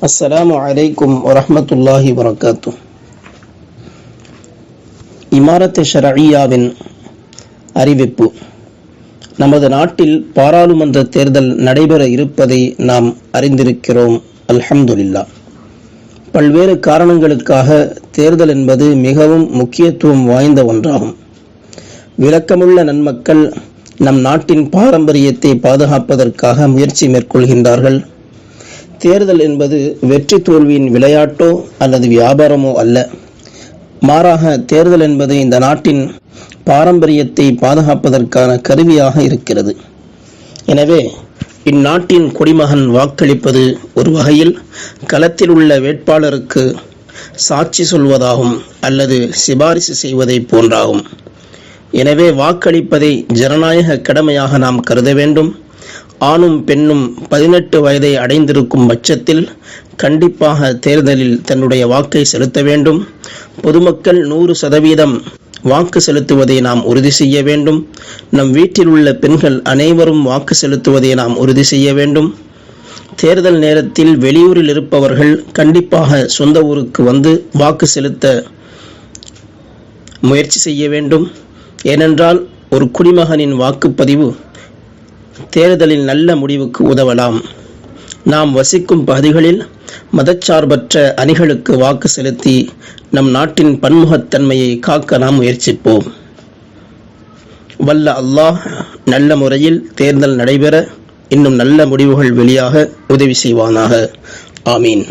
அஸ்ஸலாமு அலைக்கும் வரஹ்மத்துல்லாஹி வபரகாத்துஹ். இமாரத் ஷரஇய்யாவின் அறிவிப்பு. நமது நாட்டில் பாராளுமன்ற தேர்தல் நடைபெற இருப்பதை நாம் அறிந்திருக்கிறோம். அல்ஹம்துலில்லாஹ். பல்வேறு காரணங்களுக்காக தேர்தல் என்பது மிகவும் முக்கியத்துவம் வாய்ந்த ஒன்றாகும். விளக்கமுள்ள நன்மக்கள் நம் நாட்டின் பாரம்பரியத்தை பாதுகாப்பதற்காக முயற்சி மேற்கொள்கின்றார்கள். தேர்தல் என்பது வெற்றி தோல்வியின் விளையாட்டோ அல்லது வியாபாரமோ அல்ல. மாறாக தேர்தல் என்பது இந்த நாட்டின் பாரம்பரியத்தை பாதுகாப்பதற்கான கருவியாக இருக்கிறது. எனவே இந்நாட்டின் குடிமகன் வாக்களிப்பது ஒரு வகையில் களத்தில் உள்ள வேட்பாளருக்கு சாட்சி சொல்வதாகும் அல்லது சிபாரிசு செய்வதை போன்றாகும். எனவே வாக்களிப்பதை ஜனநாயக கடமையாக நாம் கருத வேண்டும். ஆணும் பெண்ணும் 18 வயதை அடைந்திருக்கும் பட்சத்தில் கண்டிப்பாக தேர்தலில் தன்னுடைய வாக்கை செலுத்த வேண்டும். பொதுமக்கள் 100% வாக்கு செலுத்துவதை நாம் உறுதி செய்ய வேண்டும். நம் வீட்டில் உள்ள பெண்கள் அனைவரும் வாக்கு செலுத்துவதை நாம் உறுதி செய்ய வேண்டும். தேர்தல் நேரத்தில் வெளியூரில் இருப்பவர்கள் கண்டிப்பாக சொந்த ஊருக்கு வந்து வாக்கு செலுத்த முயற்சி செய்ய வேண்டும். ஏனென்றால் ஒரு குடிமகனின் வாக்குப்பதிவு தேர்தலில் நல்ல முடிவுக்கு உதவலாம். நாம் வசிக்கும் பகுதிகளில் மதச்சார்பற்ற அணிகளுக்கு வாக்கு செலுத்தி நம் நாட்டின் பன்முகத்தன்மையை காக்க நாம் முயற்சிப்போம். வல்ல அல்லாஹ் நல்ல முறையில் தேர்தல் நடைபெற இன்னும் நல்ல முடிவுகள் வெளியாக உதவி செய்வானாக. ஆமீன்.